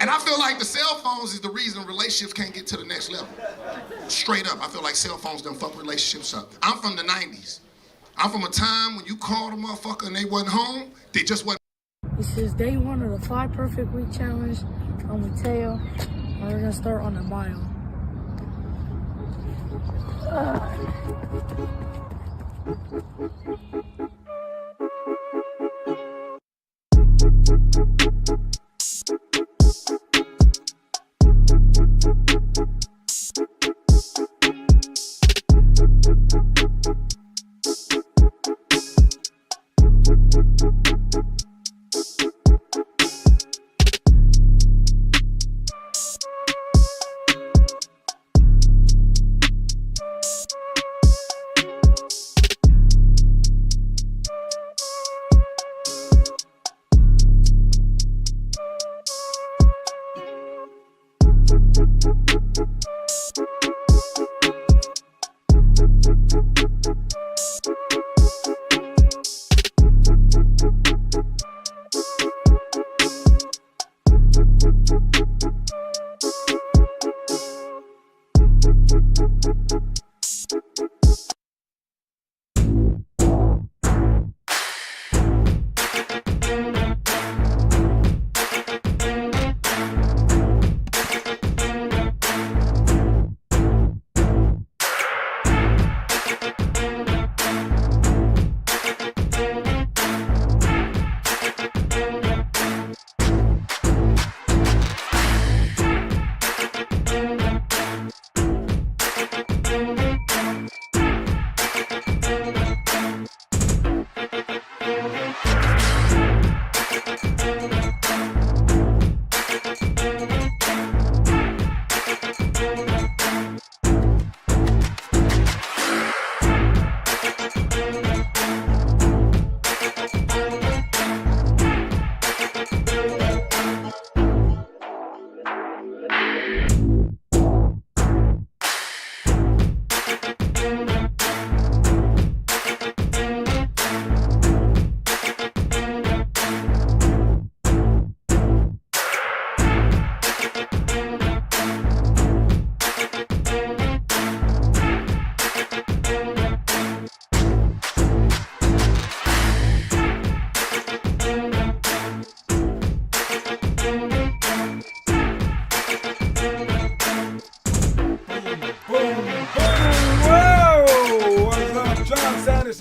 And I feel like the cell phones is the reason relationships can't get to the next level. Straight up, I feel like cell phones done fuck relationships up. I'm from the 90s. I'm from a time when you called a motherfucker and they wasn't home, they just wasn't. This is day one of the 5 Perfect Week Challenge. I'm with Teo, and we're gonna start on the mile.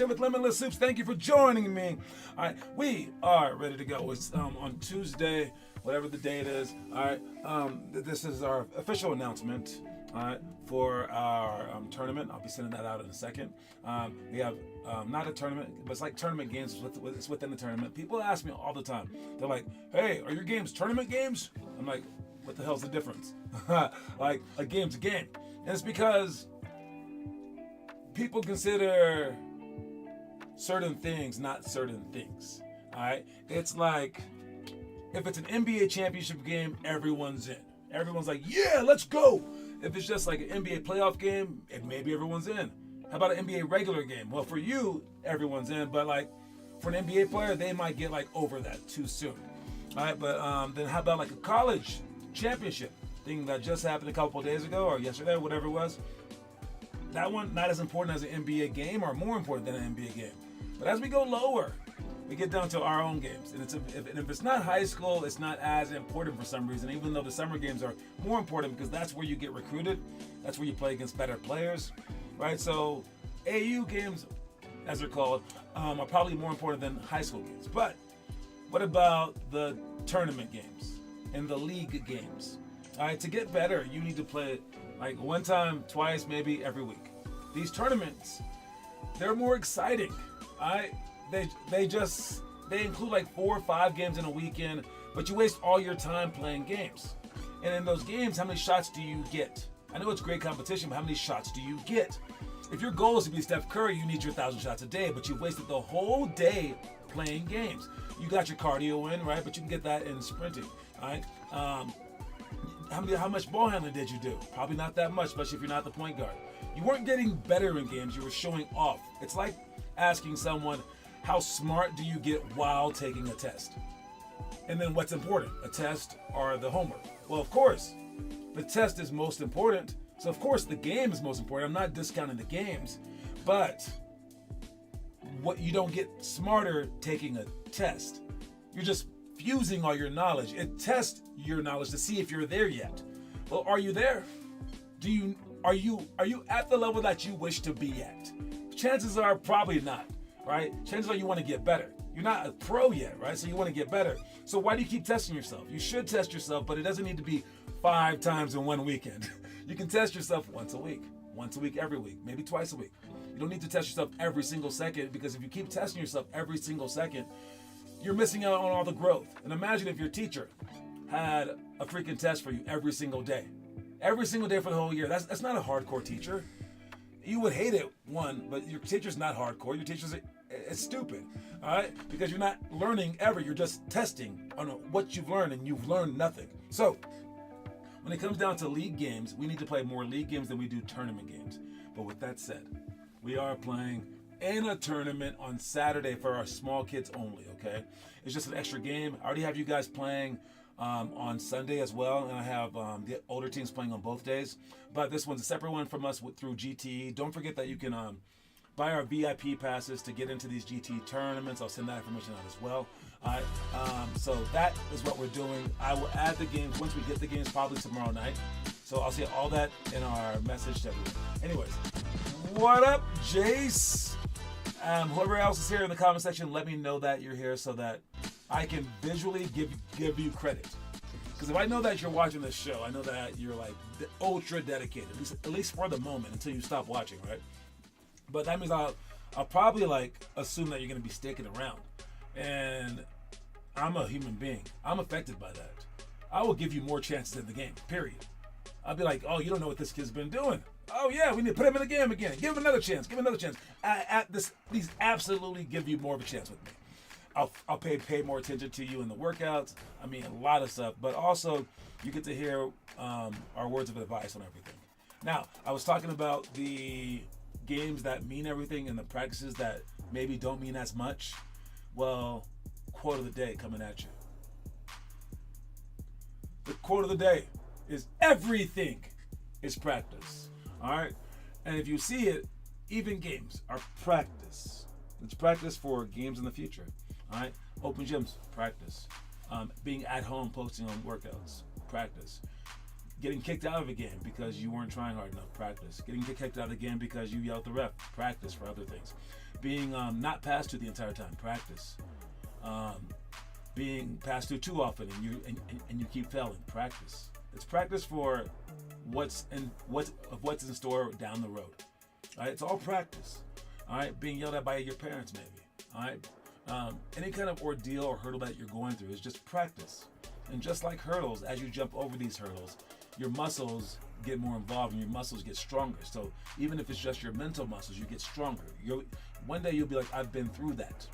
here with Limitless Soups. Thank you for joining me. All right, we are ready to go. It's on Tuesday, whatever the date is. All right, this is our official announcement. All right, for our tournament. I'll be sending that out in a second. We have not a tournament, but it's like tournament games. It's within the tournament. People ask me all the time. They're like, "Hey, are your games tournament games?" I'm like, "What the hell's the difference?" Like, a game's a game, and it's because people consider certain things not certain things. All right, it's like if it's an NBA championship game, everyone's in. Everyone's like, "Yeah, let's go." If it's just like an NBA playoff game, maybe everyone's in. How about an NBA regular game? Well, for you, everyone's in, but like for an NBA player, they might get like over that too soon. All right, but then how about like a college championship thing that just happened a couple of days ago or yesterday, whatever it was? That one not as important as an NBA game, or more important than an NBA game. But as we go lower, we get down to our own games, and if it's not high school, it's not as important for some reason. Even though the summer games are more important because that's where you get recruited, that's where you play against better players, right? So AU games, as they're called, are probably more important than high school games. But what about the tournament games and the league games? All right, to get better, you need to play like one time, twice, maybe every week. These tournaments, they're more exciting. All right. They include like 4 or 5 games in a weekend, but you waste all your time playing games. And in those games, how many shots do you get? I know it's great competition, but how many shots do you get? If your goal is to be Steph Curry, you need your 1,000 shots a day, but you've wasted the whole day playing games. You got your cardio in, right? But you can get that in sprinting, all right? How much ball handling did you do? Probably not that much, especially if you're not the point guard. You weren't getting better in games, you were showing off. It's like asking someone, how smart do you get while taking a test? And then what's important, a test or the homework? Well, of course, the test is most important. So of course the game is most important. I'm not discounting the games, but what you don't get smarter taking a test. You're just fusing all your knowledge. It tests your knowledge to see if you're there yet. Well, are you there? Are you at the level that you wish to be at? Chances are probably not. Right? Chances are you want to get better. You're not a pro yet, right? So you want to get better. So why do you keep testing yourself? You should test yourself, but it doesn't need to be 5 times in one weekend. You can test yourself once a week every week, maybe twice a week. You don't need to test yourself every single second, because if you keep testing yourself every single second, you're missing out on all the growth. And imagine if your teacher had a freaking test for you every single day for the whole year. That's not a hardcore teacher. You would hate it, one, but your teacher's not hardcore. Your teacher's it's stupid, all right? Because you're not learning ever. You're just testing on what you've learned, and you've learned nothing. So when it comes down to league games, we need to play more league games than we do tournament games. But with that said, we are playing in a tournament on Saturday for our small kids only, okay? It's just an extra game. I already have you guys playing on Sunday as well, and I have the older teams playing on both days. But this one's a separate one from us through GTE. Don't forget that you can buy our VIP passes to get into these GT tournaments. I'll send that information out as well. All right, so that is what we're doing. I will add the games once we get the games, probably tomorrow night. So I'll say all that in our message to everyone. Anyways, what up, Jace? Whoever else is here in the comment section, let me know that you're here so that I can visually give you credit. Because if I know that you're watching this show, I know that you're like ultra dedicated, at least for the moment, until you stop watching, right? But that means I'll probably like assume that you're gonna be sticking around, and I'm a human being. I'm affected by that. I will give you more chances in the game. Period. I'll be like, oh, you don't know what this kid's been doing. Oh yeah, we need to put him in the game again. Give him another chance. Give him another chance. These absolutely give you more of a chance with me. I'll pay more attention to you in the workouts. I mean, a lot of stuff, but also you get to hear our words of advice on everything. Now, I was talking about the games that mean everything and the practices that maybe don't mean as much. Well, quote of the day coming at you. The quote of the day is everything is practice. All right? And if you see it, even games are practice. It's practice for games in the future. All right? Open gyms, practice. Being at home, posting on workouts, practice. Getting kicked out of a game because you weren't trying hard enough, practice. Getting kicked out of the game because you yelled at the ref, practice for other things. being not passed to the entire time, practice. Being passed to too often and you keep failing, practice. It's practice for what's in store down the road. All right, it's all practice. All right, being yelled at by your parents maybe. All right, any kind of ordeal or hurdle that you're going through is just practice. And just like hurdles, as you jump over these hurdles, your muscles get more involved and your muscles get stronger. So even if it's just your mental muscles, you get stronger. One day you'll be like, I've been through that.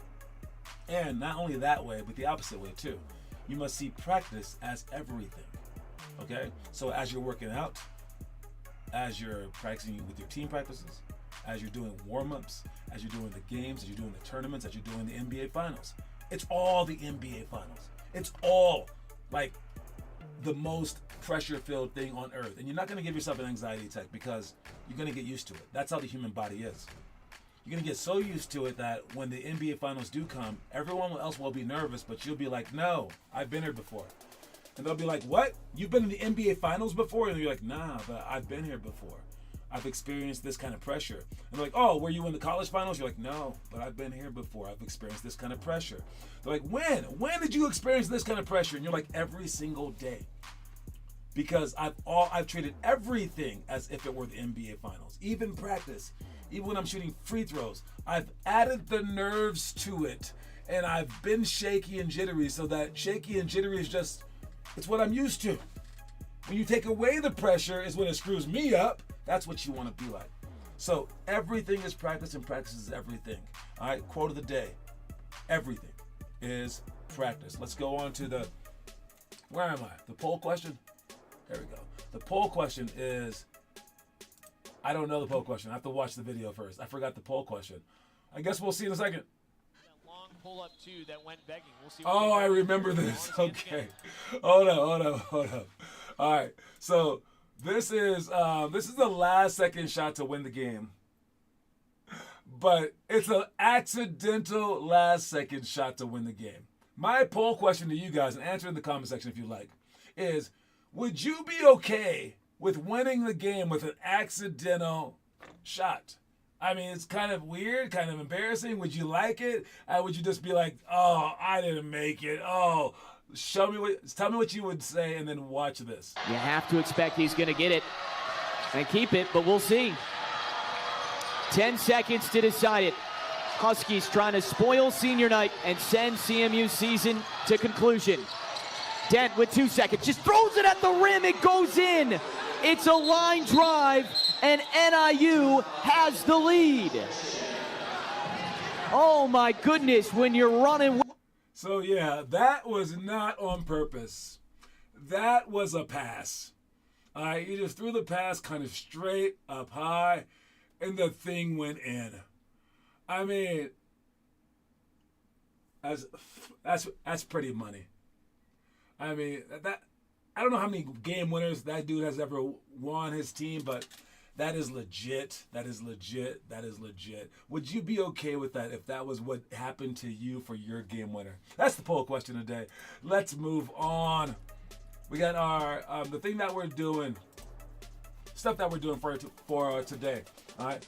And not only that way, but the opposite way too. You must see practice as everything. Okay? So as you're working out, as you're practicing with your team practices, as you're doing warm-ups, as you're doing the games, as you're doing the tournaments, as you're doing the NBA finals. It's all the NBA finals. It's all like the most pressure-filled thing on earth. And you're not going to give yourself an anxiety attack because you're going to get used to it. That's how the human body is. You're going to get so used to it that when the NBA finals do come, everyone else will be nervous, but you'll be like, no, I've been here before. And they'll be like, what? You've been in the NBA finals before? And you're like, nah, but I've been here before. I've experienced this kind of pressure. And they're like, oh, were you in the college finals? You're like, no, but I've been here before. I've experienced this kind of pressure. They're like, when? When did you experience this kind of pressure? And you're like, every single day. Because I've treated everything as if it were the NBA finals. Even practice, even when I'm shooting free throws, I've added the nerves to it. And I've been shaky and jittery, so that shaky and jittery is just, it's what I'm used to. When you take away the pressure is when it screws me up. That's what you want to be like. So everything is practice and practice is everything. All right, quote of the day. Everything is practice. Let's go on to where am I? The poll question? There we go. The poll question is, I don't know the poll question. I have to watch the video first. I forgot the poll question. I guess we'll see in a second. That long pull-up too that went begging. We'll see. Oh, I remember this. Okay. Hold up. All right. So this is the last second shot to win the game. But it's an accidental last second shot to win the game. My poll question to you guys, and answer in the comment section if you like, is would you be okay with winning the game with an accidental shot? I mean, it's kind of weird, kind of embarrassing. Would you like it? Would you just be like, oh, I didn't make it. Oh, tell me what you would say, and then watch this. You have to expect he's going to get it and keep it, but we'll see. 10 seconds to decide it. Huskies trying to spoil senior night and send CMU's season to conclusion. Dent with 2 seconds, just throws it at the rim, it goes in. It's a line drive, and NIU has the lead. Oh my goodness, when you're running. So yeah, that was not on purpose. That was a pass. He just threw the pass kind of straight up high, and the thing went in. I mean, that's pretty money. I mean, I don't know how many game winners that dude has ever won his team, but that is legit. That is legit. Would you be okay with that if that was what happened to you for your game winner? That's the poll question today. Let's move on. We got our the thing that we're doing, stuff that we're doing for today. All right.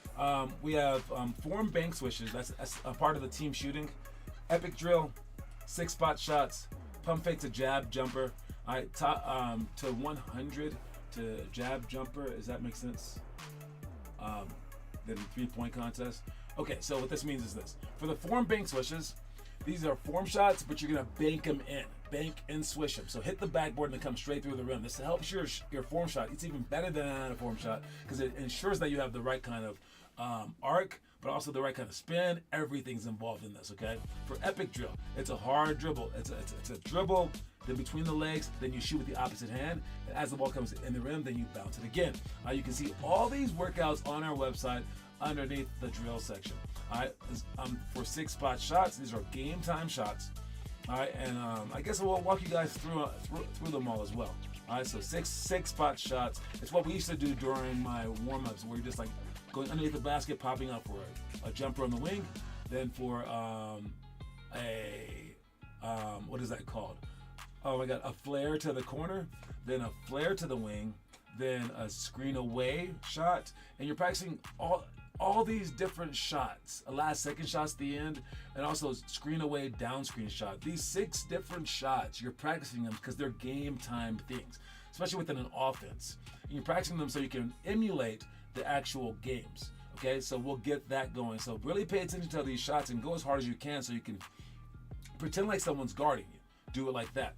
We have form bank switches. That's a part of the team shooting. Epic drill, 6-spot shots, pump fake to jab jumper. All right, to 100 to jab jumper. Does that make sense? Then 3-point contest. Okay, so what this means is this. For the form bank swishes, these are form shots, but you're going to bank them in. Bank and swish them. So hit the backboard and come straight through the rim. This helps your form shot. It's even better than a form shot because it ensures that you have the right kind of arc, but also the right kind of spin. Everything's involved in this, okay? For epic drill, it's a hard dribble. It's a dribble, then between the legs, then you shoot with the opposite hand. And as the ball comes in the rim, then you bounce it again. You can see all these workouts on our website underneath the drill section. All right, for 6-spot shots, these are game time shots. All right, and I guess we'll walk you guys through them all as well. All right, so six spot shots. It's what we used to do during my warm-ups, where you're just like going underneath the basket, popping up for a jumper on the wing, then for what is that called? Oh my God, a flare to the corner, then a flare to the wing, then a screen away shot, and you're practicing all these different shots, last second shots at the end, and also screen away, down screen shot. These 6 different shots, you're practicing them because they're game time things, especially within an offense. And you're practicing them so you can emulate the actual games. Okay, so we'll get that going. So really pay attention to these shots and go as hard as you can so you can pretend like someone's guarding you. Do it like that.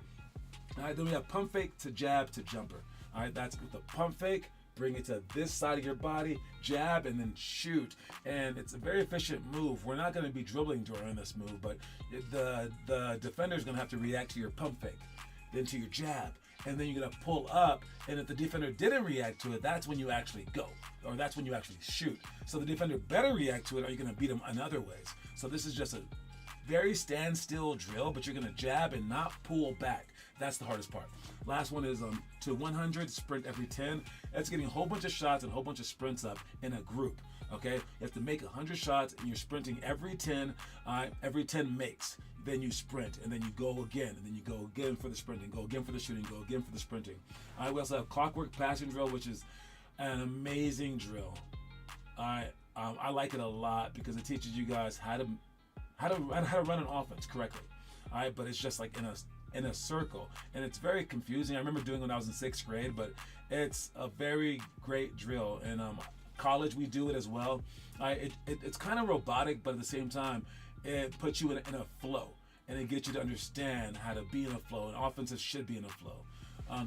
All right, then we have pump fake to jab to jumper. All right, that's with the pump fake. Bring it to this side of your body, jab, and then shoot. And it's a very efficient move. We're not going to be dribbling during this move, but the defender is going to have to react to your pump fake, then to your jab, and then you're going to pull up. And if the defender didn't react to it, that's when you actually go, or that's when you actually shoot. So the defender better react to it, or you're going to beat him in other ways. So this is just a very standstill drill, but you're going to jab and not pull back. That's the hardest part. Last one is to 100, sprint every 10. That's getting a whole bunch of shots and a whole bunch of sprints up in a group. Okay, you have to make 100 shots and you're sprinting every 10. Every 10 makes. Then you sprint and then you go again and then you go again for the sprinting, go again for the shooting, go again for the sprinting. We also have clockwork passing drill, which is an amazing drill. I like it a lot because it teaches you guys how to run an offense correctly. All right, but it's just like in a circle, and it's very confusing. I remember doing it when I was in 6th grade, but it's a very great drill. And college we do it as well. It's kind of robotic, but at the same time, it puts you in a flow, and it gets you to understand how to be in a flow. And offenses should be in a flow.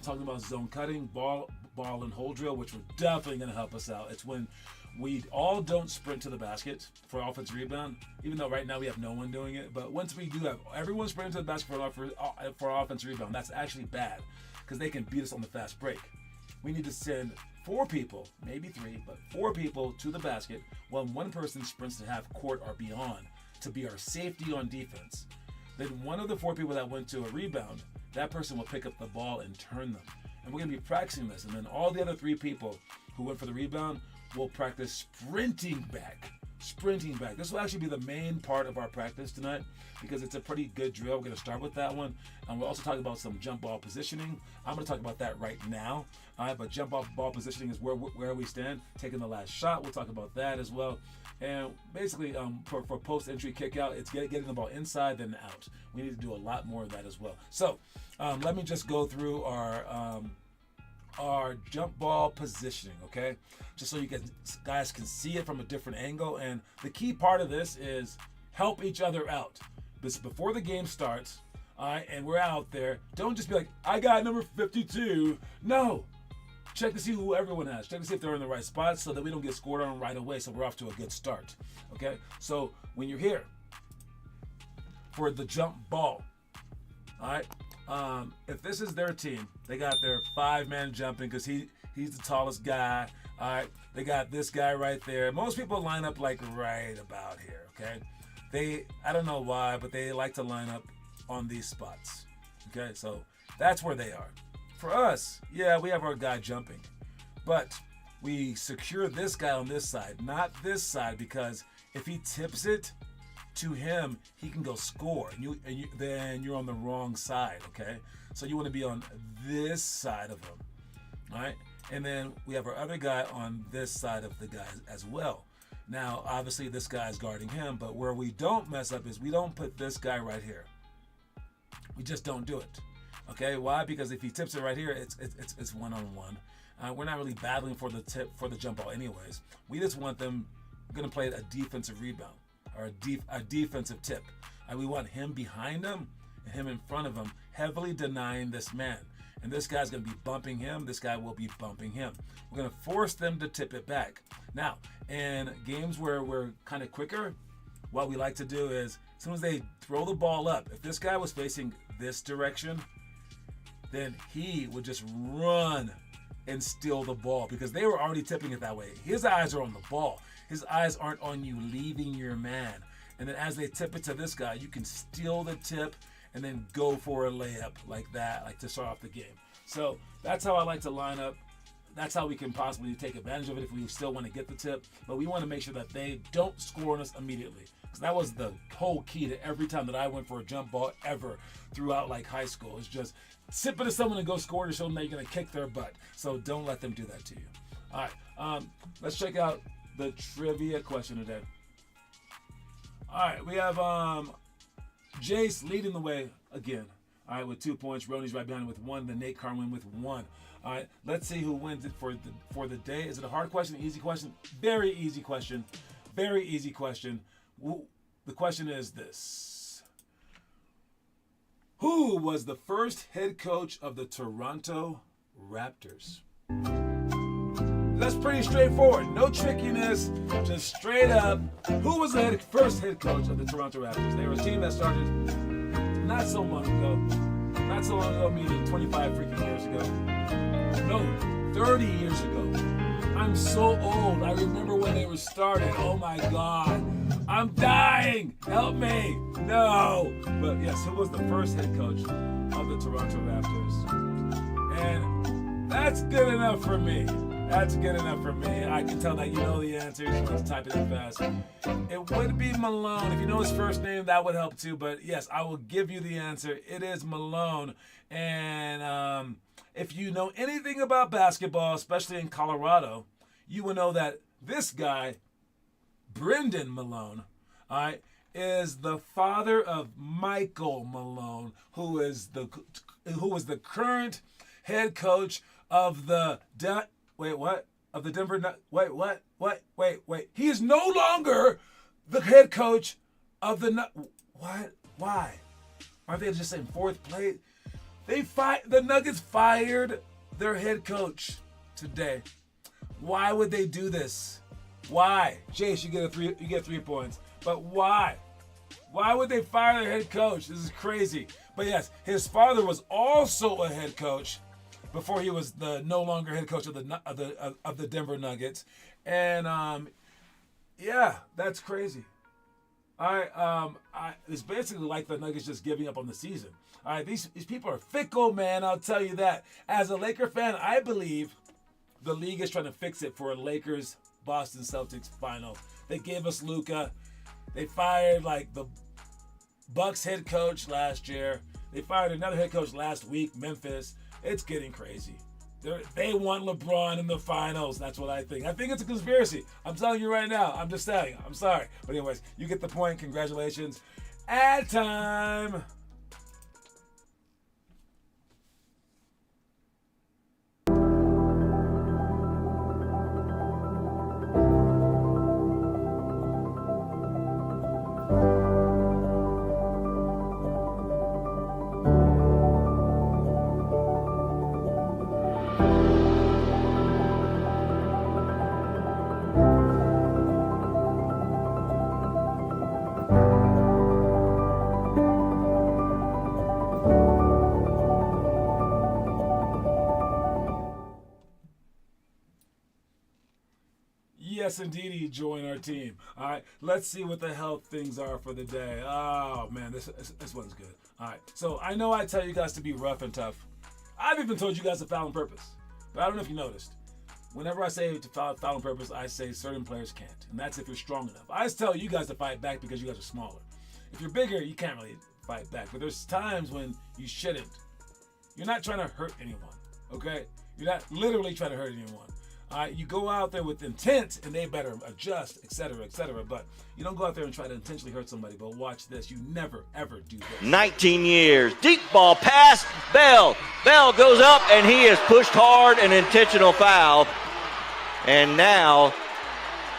Talking about zone cutting, ball and hold drill, which we're definitely going to help us out. It's when we all don't sprint to the basket for offensive rebound, even though right now we have no one doing it. But once we do have everyone sprinting to the basket for offensive rebound, that's actually bad because they can beat us on the fast break. We need to send 4 people, maybe 3, but 4 people to the basket while one person sprints to half court or beyond to be our safety on defense. Then one of the 4 people that went to a rebound, that person will pick up the ball and turn them. And we're going to be practicing this. And then all the other 3 people who went for the rebound will practice sprinting back. This will actually be the main part of our practice tonight because it's a pretty good drill. We're going to start with that one. And we'll also talk about some jump ball positioning. I'm going to talk about that right now. All right, but jump ball positioning is where we stand. Taking the last shot, we'll talk about that as well. And basically, for post-entry kick-out, it's getting the ball inside then out. We need to do a lot more of that as well. So let me just go through our jump ball positioning, okay? Just so you guys can see it from a different angle. And the key part of this is help each other out. Before the game starts, all right, and we're out there, don't just be like, I got number 52. No. Check to see who everyone has. Check to see if they're in the right spot so that we don't get scored on right away, so we're off to a good start, okay? So when you're here for the jump ball, all right, if this is their team, they got their 5-man jumping because he's the tallest guy. All right, they got this guy right there. Most people line up like right about here, okay? I don't know why, but they like to line up on these spots, okay? So that's where they are. For us, yeah, we have our guy jumping, but we secure this guy on this side, not this side, because if he tips it to him, he can go score, and then you're on the wrong side, okay? So you want to be on this side of him, all right? And then we have our other guy on this side of the guy as well. Now, obviously, this guy's guarding him, but where we don't mess up is we don't put this guy right here. We just don't do it, okay? Why? Because if he tips it right here, it's one-on-one. We're not really battling for the jump ball anyways. We just want them going to play a defensive rebound or a defensive tip. We want him behind him and him in front of him, heavily denying this man. And this guy's going to be bumping him. This guy will be bumping him. We're going to force them to tip it back. Now, in games where we're kind of quicker, what we like to do is, as soon as they throw the ball up, if this guy was facing this direction, then he would just run and steal the ball because they were already tipping it that way. His eyes are on the ball. His eyes aren't on you leaving your man. And then as they tip it to this guy, you can steal the tip and then go for a layup like that, like to start off the game. So that's how I like to line up. That's how we can possibly take advantage of it if we still want to get the tip. But we want to make sure that they don't score on us immediately. Because that was the whole key to every time that I went for a jump ball ever throughout like high school. It's just tip it to someone and go score to show them that you're going to kick their butt. So don't let them do that to you. All right, let's check out the trivia question today. All right, we have Jace leading the way again. All right, with 2 points. Ronnie's right behind him with 1. Then Nate Carwin with 1. All right, let's see who wins it for the day. Is it a hard question, easy question? Very easy question. Very easy question. The question is this. Who was the first head coach of the Toronto Raptors? That's pretty straightforward. No trickiness, just straight up. Who was the first head coach of the Toronto Raptors? They were a team that started not so long ago. Not so long ago, meaning 25 freaking years ago. No, 30 years ago. I'm so old. I remember when they were started. Oh my God. I'm dying. Help me. No. But yes, who was the first head coach of the Toronto Raptors? And that's good enough for me. That's good enough for me. I can tell that you know the answer. You just type it in fast. It would be Malone. If you know his first name, that would help too. But yes, I will give you the answer. It is Malone. And if you know anything about basketball, especially in Colorado, you will know that this guy, Brendan Malone, all right, is the father of Michael Malone, who is the current head coach of the He is no longer the head coach of the what? Why? Aren't they just in fourth place? The Nuggets fired their head coach today. Why would they do this? Why? Chase, you get 3 points. But why? Why would they fire their head coach? This is crazy. But yes, his father was also a head coach before he was the no longer head coach of the Denver Nuggets. And yeah, that's crazy. It's basically like the Nuggets just giving up on the season. All right, these people are fickle, man. I'll tell you that. As a Laker fan, I believe the league is trying to fix it for a Lakers Boston Celtics final. They gave us Luka. They fired like the Bucks head coach last year. They fired another head coach last week, Memphis. It's getting crazy. They want LeBron in the finals. That's what I think. I think it's a conspiracy. I'm telling you right now. I'm just telling you. I'm sorry. But anyways, you get the point. Congratulations. Ad time. Yes, indeed, you join our team. All right, let's see what the hell things are for the day. Oh, man, this one's good. All right, so I know I tell you guys to be rough and tough. I've even told you guys to foul on purpose. But I don't know if you noticed. Whenever I say to foul on purpose, I say certain players can't. And that's if you're strong enough. I just tell you guys to fight back because you guys are smaller. If you're bigger, you can't really fight back. But there's times when you shouldn't. You're not trying to hurt anyone, okay? You're not literally trying to hurt anyone. You go out there with intent, and they better adjust, etc., etc. But you don't go out there and try to intentionally hurt somebody. But watch this. You never, ever do this. 19 years. Deep ball pass. Bell. Bell goes up, and he is pushed hard, an intentional foul. And now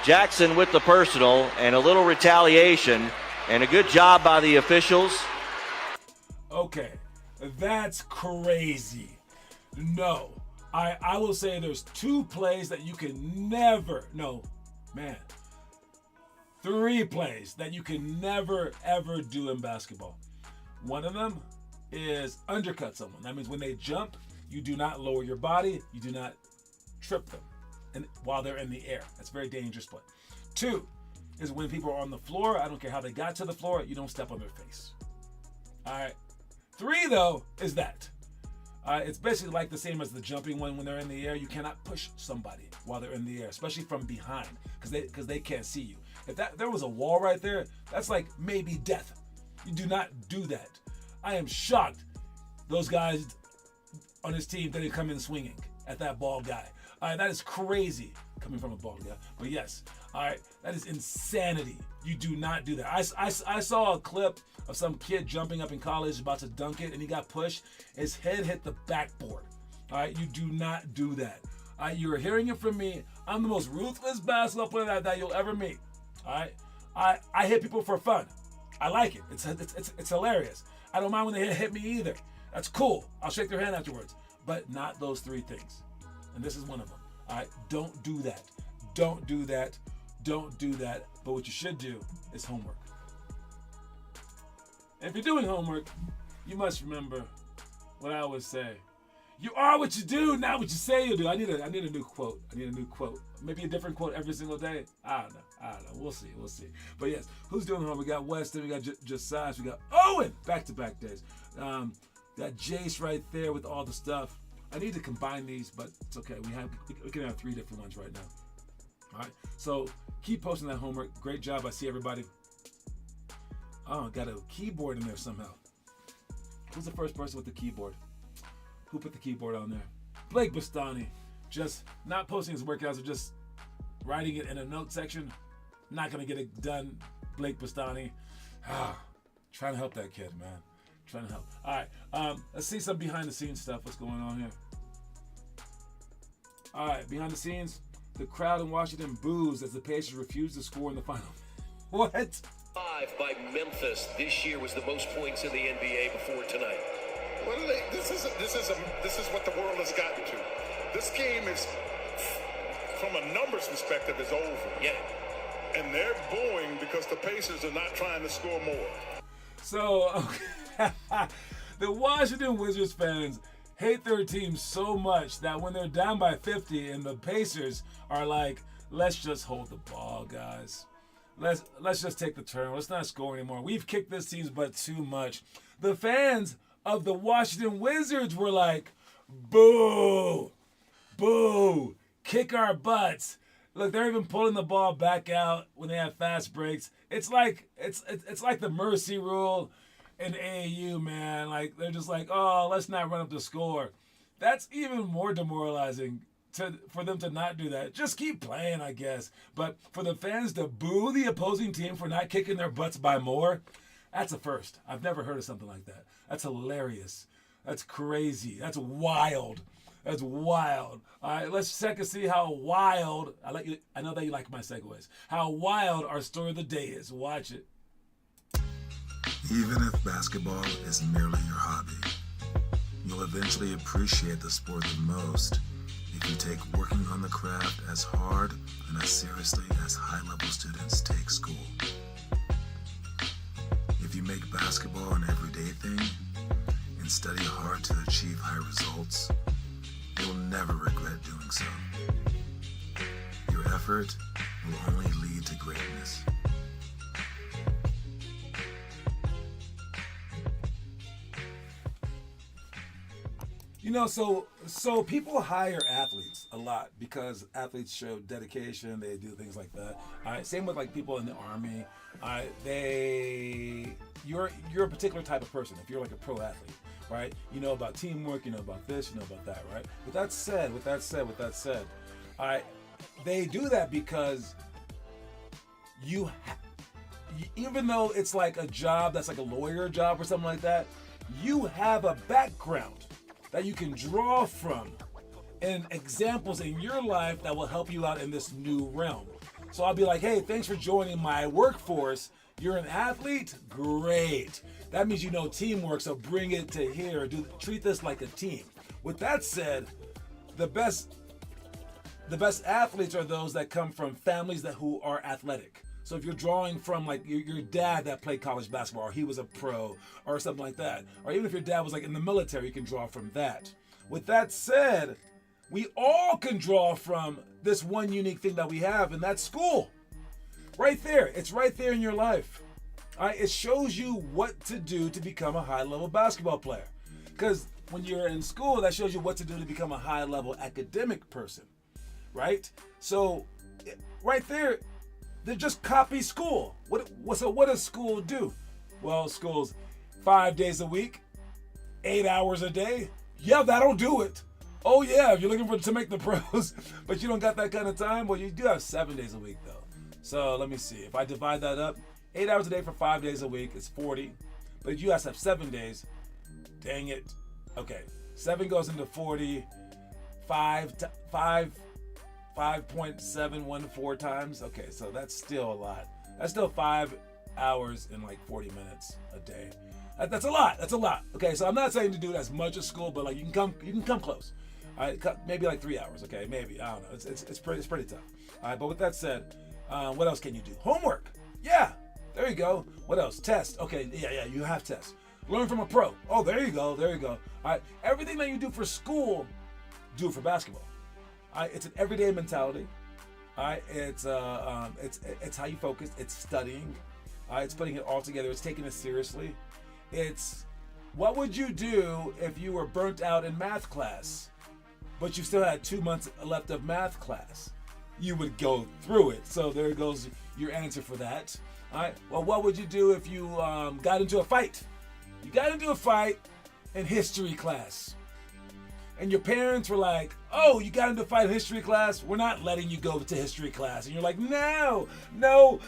Jackson with the personal and a little retaliation. And a good job by the officials. Okay, that's crazy. No. I will say there's 2 plays that you can never, 3 plays that you can never, ever do in basketball. One of them is undercut someone. That means when they jump, you do not lower your body, you do not trip them while they're in the air. That's a very dangerous play. 2 is when people are on the floor, I don't care how they got to the floor, you don't step on their face. All right. 3, though, is that. It's basically like the same as the jumping one. When they're in the air, you cannot push somebody while they're in the air, especially from behind, because they can't see you. If there was a wall right there, that's like maybe death. You do not do that. I am shocked those guys on his team didn't come in swinging at that bald guy. That is crazy coming from a bald guy. But yes, All right, that is insanity. You do not do that. I saw a clip of some kid jumping up in college about to dunk it, and he got pushed. His head hit the backboard. All right, you do not do that. All right, you're hearing it from me. I'm the most ruthless basketball player that you'll ever meet. All right, I hit people for fun. I like it. It's hilarious. I don't mind when they hit me either. That's cool. I'll shake their hand afterwards. But not those three things. And this is one of them. All right, don't do that. Don't do that. Don't do that. But what you should do is homework. And if you're doing homework, you must remember what I always say. You are what you do, not what you say you do. I need a new quote. Maybe a different quote every single day. I don't know. We'll see. But yes, who's doing homework? We got Weston, we got Josiah, we got Owen. Back-to-back days. Got Jace right there with all the stuff. I need to combine these, but it's okay. We can have 3 different ones right now. All right. So keep posting that homework. Great job. I see everybody. Oh, got a keyboard in there somehow. Who's the first person with the keyboard? Who put the keyboard on there? Blake Bastani. Just not posting his workouts or just writing it in a note section. Not going to get it done, Blake Bastani. Trying to help that kid, man. Trying to help. All right. Let's see some behind the scenes stuff. What's going on here? All right. Behind the scenes, the crowd in Washington boos as the Pacers refuse to score in the final. What? 5 by Memphis. This year was the most points in the NBA before tonight. What are they? This is what the world has gotten to. This game is, from a numbers perspective, is over. Yeah. And they're booing because the Pacers are not trying to score more. So, the Washington Wizards fans hate their team so much that when they're down by 50 and the Pacers are like, let's just hold the ball, guys. Let's just take the turn. Let's not score anymore. We've kicked this team's butt too much. The fans of the Washington Wizards were like, boo, boo, kick our butts. Look, they're even pulling the ball back out when they have fast breaks. It's like the mercy rule in AAU, man. Like they're just like, oh, let's not run up the score. That's even more demoralizing for them to not do that. Just keep playing, I guess. But for the fans to boo the opposing team for not kicking their butts by more, that's a first. I've never heard of something like that. That's hilarious. That's crazy. That's wild. That's wild. All right, let's check and see how wild. I know that you like my segues. How wild our story of the day is. Watch it. Even if basketball is merely your hobby, you'll eventually appreciate the sport the most if you take working on the craft as hard and as seriously as high-level students take school. If you make basketball an everyday thing and study hard to achieve high results, you'll never regret doing so. Your effort will only lead to greatness. You know, so people hire athletes a lot because athletes show dedication. They do things like that. All right, same with like people in the army. You're a particular type of person. If you're like a pro athlete, right? You know about teamwork. You know about this. You know about that, right? With that said, all right, they do that because even though it's like a job that's like a lawyer job or something like that, you have a background that you can draw from and examples in your life that will help you out in this new realm. So I'll be like, hey, thanks for joining my workforce. You're an athlete? Great. That means you know teamwork, so bring it to here. Treat this like a team. With that said, the best athletes are those that come from families who are athletic. So if you're drawing from like your dad that played college basketball, or he was a pro, or something like that, or even if your dad was like in the military, you can draw from that. With that said, we all can draw from this one unique thing that we have, and that's school. Right there. It's right there in your life. All right? It shows you what to do to become a high-level basketball player. Because when you're in school, that shows you what to do to become a high-level academic person. Right? So right there, they just copy school. So what does school do? Well, school's 5 days a week, 8 hours a day. Yeah, that'll do it. Oh yeah, if you're looking to make the pros, but you don't got that kind of time, well, you do have 7 days a week though. So let me see. If I divide that up, 8 hours a day for 5 days a week is 40. But if you guys have 7 days, dang it. Okay, 7 goes into 40. 5.714 times. Okay, so that's still a lot. That's still 5 hours in like 40 minutes a day. That's a lot. That's a lot. Okay, so I'm not saying to do as much as school, but like you can come close. All right, maybe like 3 hours. Okay, maybe, I don't know. It's pretty tough. All right, but with that said, what else can you do? Homework. Yeah, there you go. What else? Test. Okay, yeah, you have tests. Learn from a pro. Oh, there you go. All right, everything that you do for school, do it for basketball. All right, it's an everyday mentality. All right, it's how you focus. It's studying. All right, it's putting it all together. It's taking it seriously. It's what would you do if you were burnt out in math class, but you still had 2 months left of math class? You would go through it. So there goes your answer for that. All right. Well, what would you do if you got into a fight? You got into a fight in history class. And your parents were like, oh, you got into a fight in history class? We're not letting you go to history class. And you're like, no,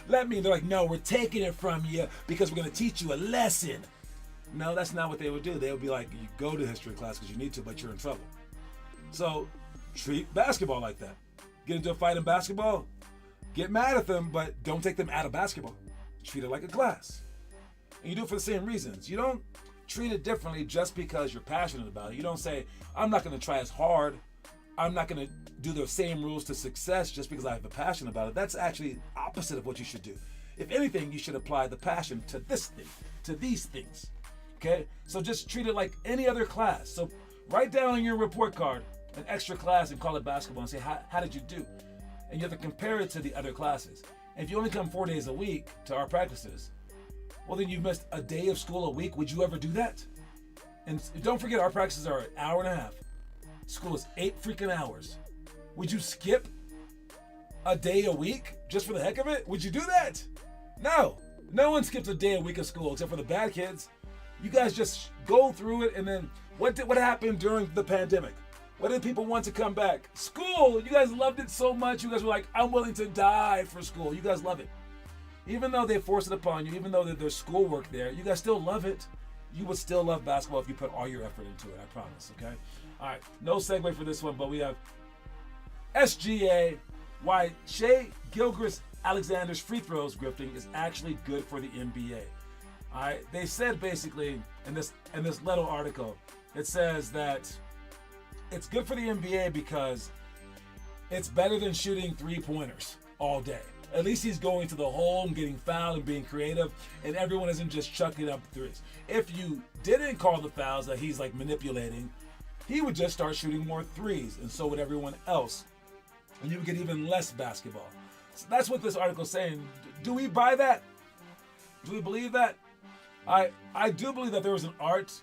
let me. They're like, no, we're taking it from you because we're going to teach you a lesson. No, that's not what they would do. They would be like, you go to history class because you need to, but you're in trouble. So treat basketball like that. Get into a fight in basketball, get mad at them, but don't take them out of basketball. Treat it like a class. And you do it for the same reasons. You don't treat it differently just because you're passionate about it. You don't say, I'm not going to try as hard. I'm not going to do the same rules to success just because I have a passion about it. That's actually opposite of what you should do. If anything, you should apply the passion to this thing, to these things. Okay? So just treat it like any other class. So write down on your report card an extra class and call it basketball and say, how did you do? And you have to compare it to the other classes. And if you only come 4 days a week to our practices, well, then you've missed a day of school a week. Would you ever do that? And don't forget, our practices are an hour and a half. School is 8 freaking hours. Would you skip a day a week just for the heck of it? Would you do that? No. No one skips a day a week of school except for the bad kids. You guys just go through it. And then what happened during the pandemic? What did people want to come back? School. You guys loved it so much. You guys were like, I'm willing to die for school. You guys love it. Even though they force it upon you, even though there's schoolwork there, you guys still love it. You would still love basketball if you put all your effort into it, I promise, okay? All right, no segue for this one, but we have SGA, why Shai Gilgeous-Alexander's free throws grifting is actually good for the NBA. All right, they said basically in this little article, it says that it's good for the NBA because it's better than shooting three-pointers all day. At least he's going to the hole and getting fouled and being creative, and everyone isn't just chucking up threes. If you didn't call the fouls that he's like manipulating, he would just start shooting more threes, and so would everyone else. And you would get even less basketball. So that's what this article is saying. Do we buy that? Do we believe that? I do believe that there was an art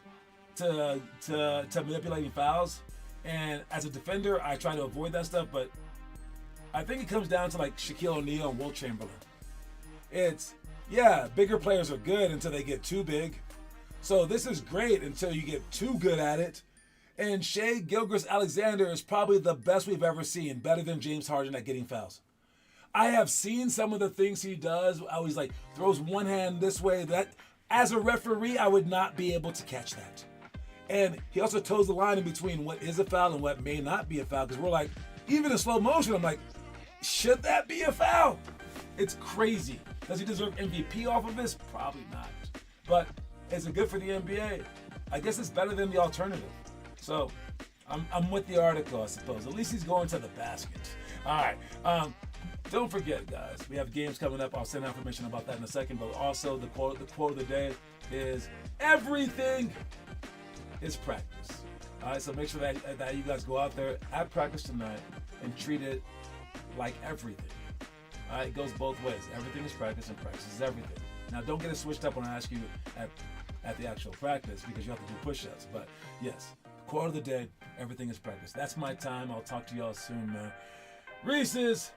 to manipulating fouls, and as a defender, I try to avoid that stuff, but I think it comes down to like Shaquille O'Neal and Wilt Chamberlain. It's, yeah, bigger players are good until they get too big. So this is great until you get too good at it. And Shai Gilgeous-Alexander is probably the best we've ever seen, better than James Harden at getting fouls. I have seen some of the things he does. I always like throws one hand this way. That as a referee, I would not be able to catch that. And he also toes the line in between what is a foul and what may not be a foul. Because we're like, even in slow motion, I'm like, should that be a foul? It's crazy. Does he deserve MVP off of this? Probably not. But is it good for the NBA? I guess it's better than the alternative. So I'm with the article, I suppose. At least he's going to the basket. All right. Don't forget, guys, we have games coming up. I'll send information about that in a second. But also the quote of the day is everything is practice. All right. So make sure that you guys go out there at practice tonight and treat it like everything. All right, it goes both ways. Everything is practice and practice is everything. Now, don't get it switched up when I ask you at the actual practice because you have to do push-ups. But yes, quote of the day, everything is practice. That's my time. I'll talk to y'all soon, man. Reese's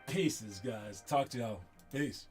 Pieces, guys. Talk to y'all. Peace.